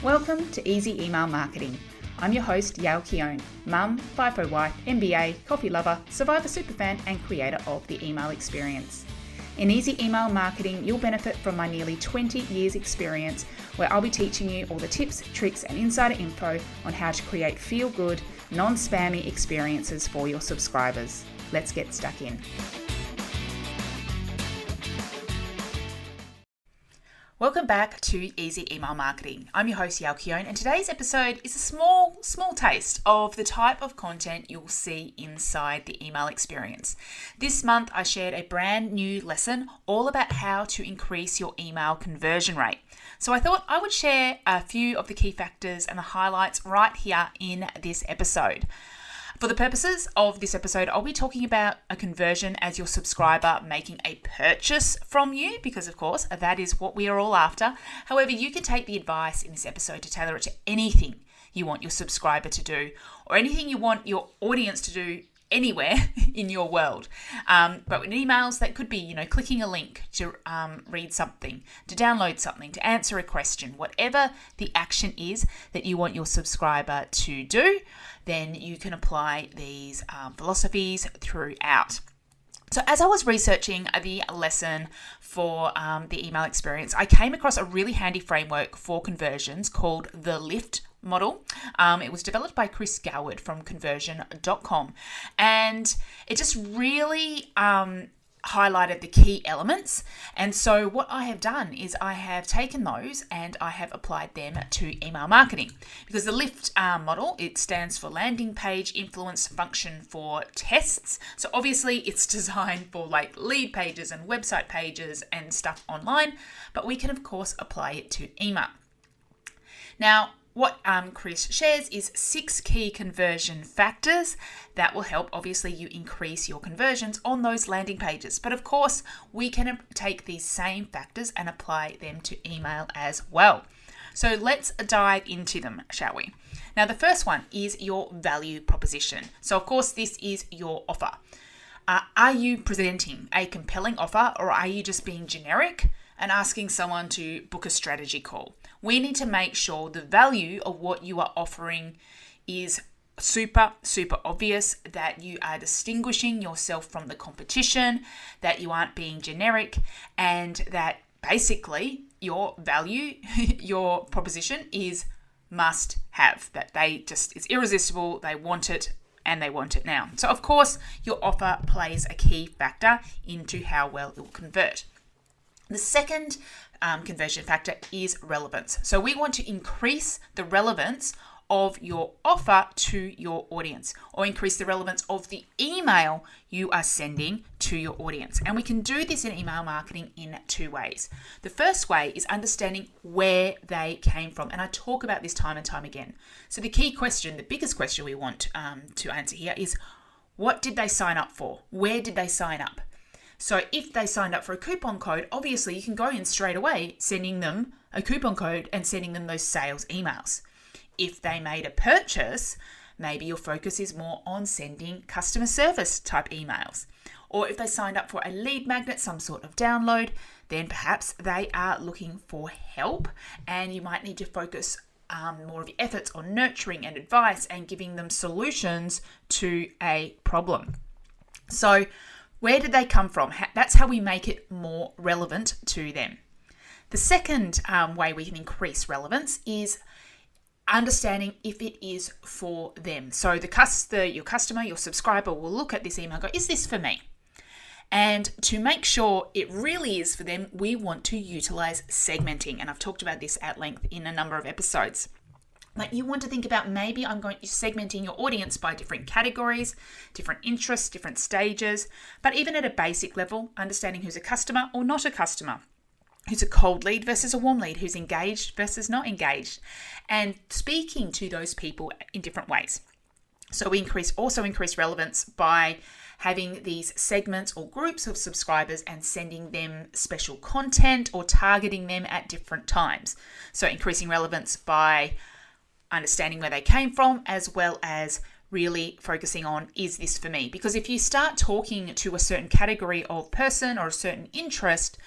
Welcome to Easy Email Marketing. I'm your host, Yael Keown, mum, FIFO wife, MBA, coffee lover, Survivor superfan, and creator of the email experience. In Easy Email Marketing, you'll benefit from my nearly 20 years experience, where I'll be teaching you all the tips, tricks, and insider info on how to create feel-good, non-spammy experiences for your subscribers. Let's get stuck in. Welcome back to Easy Email Marketing. I'm your host, Yael Keown, and today's episode is a small taste of the type of content you'll see inside the email experience. This month, I shared a brand new lesson all about how to increase your email conversion rate. So I thought I would share a few of the key factors and the highlights right here in this episode. For the purposes of this episode, I'll be talking about a conversion as your subscriber making a purchase from you, because of course, that is what we are all after. However, you can take the advice in this episode to tailor it to anything you want your subscriber to do, or anything you want your audience to do anywhere in your world. But in emails, that could be, clicking a link to read something, to download something, to answer a question, whatever the action is that you want your subscriber to do, then you can apply these philosophies throughout. So as I was researching the lesson for the email experience, I came across a really handy framework for conversions called the LIFT model. It was developed by Chris Goward from conversion.com, and it just really highlighted the key elements. And so what I have done is I have taken those and I have applied them to email marketing, because the LIFT model, it stands for landing page influence function for tests. So obviously it's designed for like lead pages and website pages and stuff online, but we can of course apply it to email. Now, what Chris shares is 6 key conversion factors that will help, obviously, you increase your conversions on those landing pages. But of course, we can take these same factors and apply them to email as well. So let's dive into them, shall we? Now, the first one is your value proposition. So of course, this is your offer. Are you presenting a compelling offer, or are you just being generic and asking someone to book a strategy call? We need to make sure the value of what you are offering is super obvious, that you are distinguishing yourself from the competition, that you aren't being generic, and that basically your value, your proposition is must have, that it's irresistible, they want it, and they want it now. So of course, your offer plays a key factor into how well it will convert. The second conversion factor is relevance. So we want to increase the relevance of your offer to your audience, or increase the relevance of the email you are sending to your audience. And we can do this in email marketing in 2 ways. The first way is understanding where they came from. And I talk about this time and time again. So the key question, the biggest question we want to answer here is, what did they sign up for? Where did they sign up? So if they signed up for a coupon code, obviously you can go in straight away sending them a coupon code and sending them those sales emails. If they made a purchase, maybe your focus is more on sending customer service type emails. Or if they signed up for a lead magnet, some sort of download, then perhaps they are looking for help, and you might need to focus more of your efforts on nurturing and advice and giving them solutions to a problem. So where did they come from? That's how we make it more relevant to them. The second way we can increase relevance is understanding if it is for them. So your customer, your subscriber will look at this email and go, is this for me? And to make sure it really is for them, we want to utilize segmenting. And I've talked about this at length in a number of episodes. Like, you want to think about, maybe I'm going to segmenting your audience by different categories, different interests, different stages, but even at a basic level, understanding who's a customer or not a customer, who's a cold lead versus a warm lead, who's engaged versus not engaged, and speaking to those people in different ways. So we also increase relevance by having these segments or groups of subscribers and sending them special content or targeting them at different times. So increasing relevance by understanding where they came from, as well as really focusing on, is this for me? Because if you start talking to a certain category of person or a certain interest,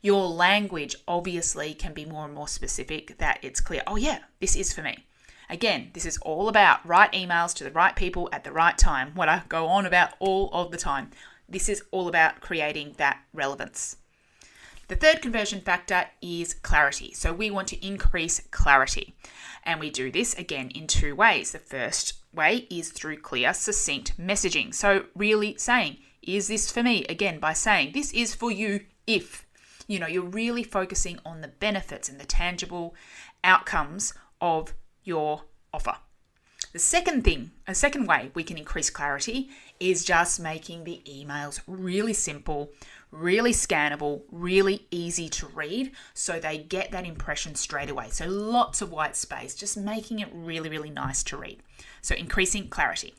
Your language obviously can be more and more specific, that it's clear, oh yeah, this is for me. Again, this is all about right emails to the right people at the right time, what I go on about all of the time. This is all about creating that relevance. The third conversion factor is clarity. So we want to increase clarity. And we do this again in two ways. The first way is through clear, succinct messaging. So really saying, is this for me? Again, by saying this is for you if, you're really focusing on the benefits and the tangible outcomes of your offer. A second way we can increase clarity is just making the emails really simple, really scannable, really easy to read so they get that impression straight away. So lots of white space, just making it really, really nice to read. So increasing clarity.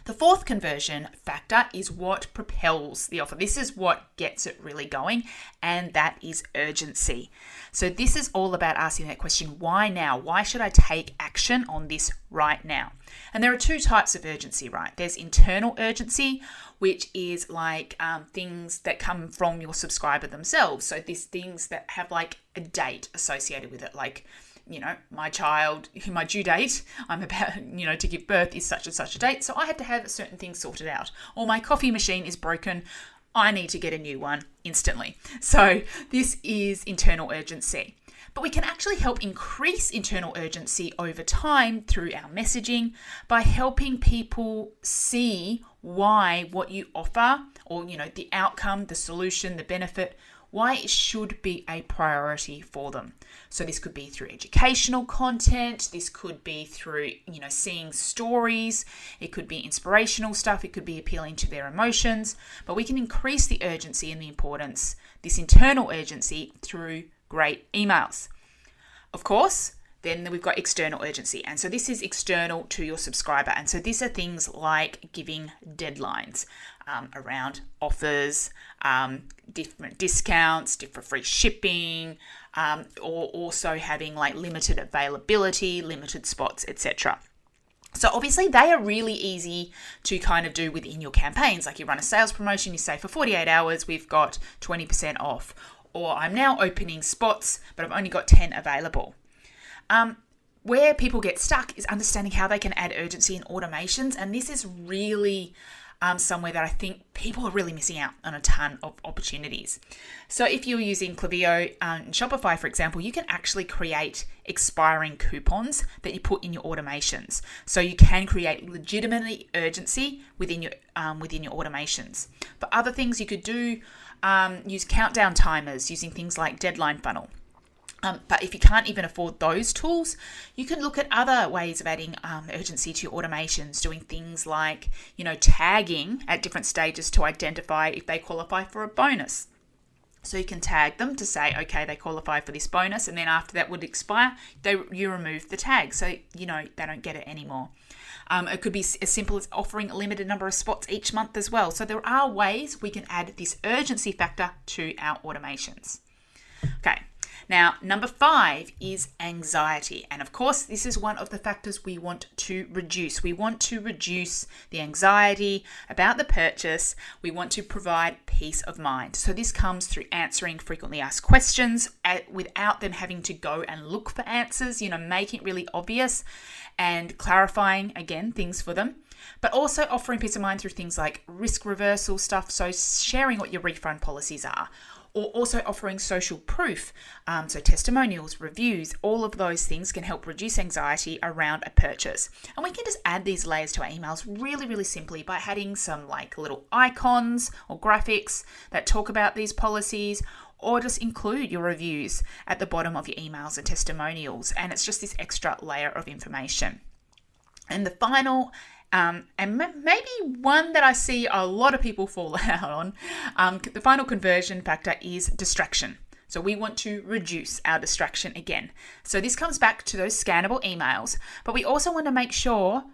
The fourth conversion factor is what propels the offer. This is what gets it really going, and that is urgency. So this is all about asking that question, why now? Why should I take action on this right now? And there are two types of urgency, right? There's internal urgency, which is like things that come from your subscriber themselves. So these things that have like a date associated with it, like my due date, I'm about, to give birth is such and such a date. So I had to have certain things sorted out. Or my coffee machine is broken. I need to get a new one instantly. So this is internal urgency. But we can actually help increase internal urgency over time through our messaging by helping people see why what you offer or, the outcome, the solution, the benefit, why it should be a priority for them. So this could be through educational content. This could be through, seeing stories. It could be inspirational stuff. It could be appealing to their emotions. But we can increase the urgency and the importance, this internal urgency, through great emails. Of course, then we've got external urgency. And so this is external to your subscriber. And so these are things like giving deadlines around offers, different discounts, different free shipping, or also having like limited availability, limited spots, etc. So obviously they are really easy to kind of do within your campaigns. Like you run a sales promotion, you say for 48 hours, we've got 20% off. Or I'm now opening spots, but I've only got 10 available. Where people get stuck is understanding how they can add urgency in automations. And this is really somewhere that I think people are really missing out on a ton of opportunities. So if you're using Klaviyo and Shopify, for example, you can actually create expiring coupons that you put in your automations. So you can create legitimately urgency within your automations. For other things you could do, use countdown timers using things like Deadline Funnel. But if you can't even afford those tools, you can look at other ways of adding urgency to your automations, doing things like, tagging at different stages to identify if they qualify for a bonus. So you can tag them to say, okay, they qualify for this bonus, and then after that would expire, you remove the tag, so they don't get it anymore. It could be as simple as offering a limited number of spots each month as well. So there are ways we can add this urgency factor to our automations. Okay. Now, number 5 is anxiety. And of course, this is one of the factors we want to reduce. We want to reduce the anxiety about the purchase. We want to provide peace of mind. So this comes through answering frequently asked questions without them having to go and look for answers, making it really obvious and clarifying, again, things for them. But also offering peace of mind through things like risk reversal stuff. So sharing what your refund policies are. Or also offering social proof, so testimonials, reviews, all of those things can help reduce anxiety around a purchase. And we can just add these layers to our emails really, really simply by adding some like little icons or graphics that talk about these policies, or just include your reviews at the bottom of your emails and testimonials. And it's just this extra layer of information. And the final and maybe one that I see a lot of people fall out on, the final conversion factor is distraction. So we want to reduce our distraction again. So this comes back to those scannable emails, but we also want to make sure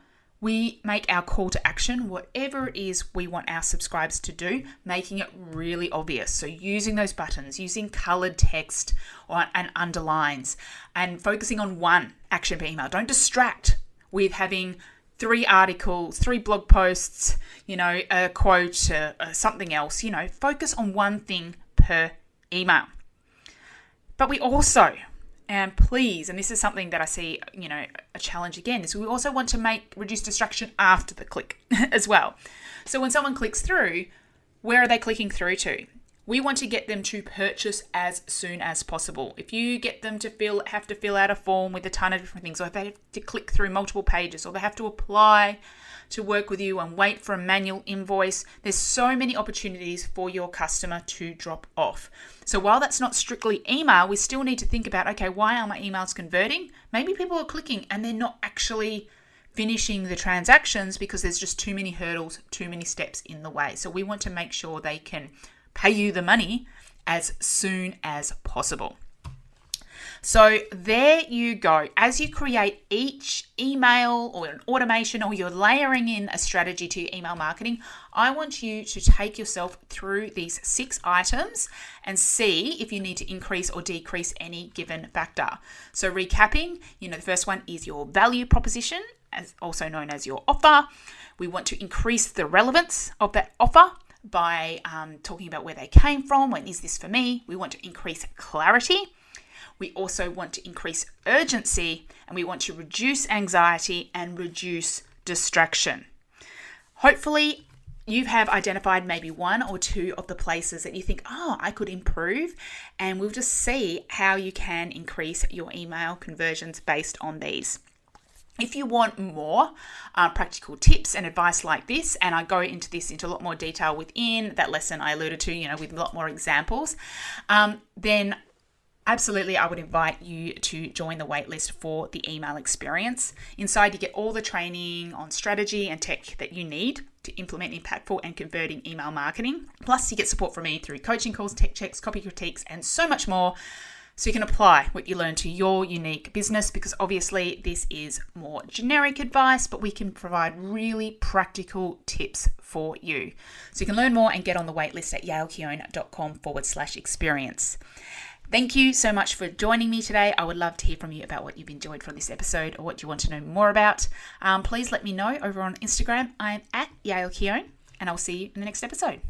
we make our call to action, whatever it is we want our subscribers to do, making it really obvious. So using those buttons, using colored text and underlines, and focusing on one action per email. Don't distract with having 3 articles, 3 blog posts, a quote, something else, focus on one thing per email. But we also, and please, and this is something that I see, a challenge again, is we also want to reduce distraction after the click as well. So when someone clicks through, where are they clicking through to? We want to get them to purchase as soon as possible. If you get them to have to fill out a form with a ton of different things, or if they have to click through multiple pages, or they have to apply to work with you and wait for a manual invoice, there's so many opportunities for your customer to drop off. So while that's not strictly email, we still need to think about, okay, why are my emails converting? Maybe people are clicking and they're not actually finishing the transactions because there's just too many hurdles, too many steps in the way. So we want to make sure they can pay you the money as soon as possible. So there you go. As you create each email or an automation, or you're layering in a strategy to your email marketing, I want you to take yourself through these 6 items and see if you need to increase or decrease any given factor. So recapping, the first one is your value proposition, as also known as your offer. We want to increase the relevance of that offer by talking about where they came from. When is this for me? We want to increase clarity. We also want to increase urgency, and we want to reduce anxiety and reduce distraction. Hopefully, you have identified maybe 1 or 2 of the places that you think, I could improve, and we'll just see how you can increase your email conversions based on these. If you want more practical tips and advice like this, and I go into a lot more detail within that lesson I alluded to, with a lot more examples, then absolutely I would invite you to join the waitlist for the email experience. Inside you get all the training on strategy and tech that you need to implement impactful and converting email marketing. Plus you get support from me through coaching calls, tech checks, copy critiques, and so much more, so you can apply what you learn to your unique business, because obviously this is more generic advice, but we can provide really practical tips for you. So you can learn more and get on the waitlist at yaelkeown.com/experience. Thank you so much for joining me today. I would love to hear from you about what you've enjoyed from this episode or what you want to know more about. Please let me know over on Instagram. I'm at yaelkeown, and I'll see you in the next episode.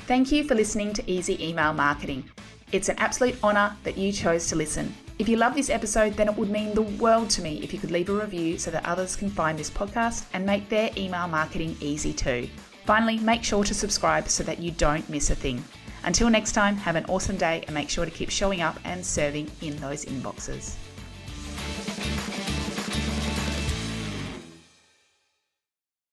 Thank you for listening to Easy Email Marketing. It's an absolute honor that you chose to listen. If you love this episode, then it would mean the world to me if you could leave a review so that others can find this podcast and make their email marketing easy too. Finally, make sure to subscribe so that you don't miss a thing. Until next time, have an awesome day and make sure to keep showing up and serving in those inboxes.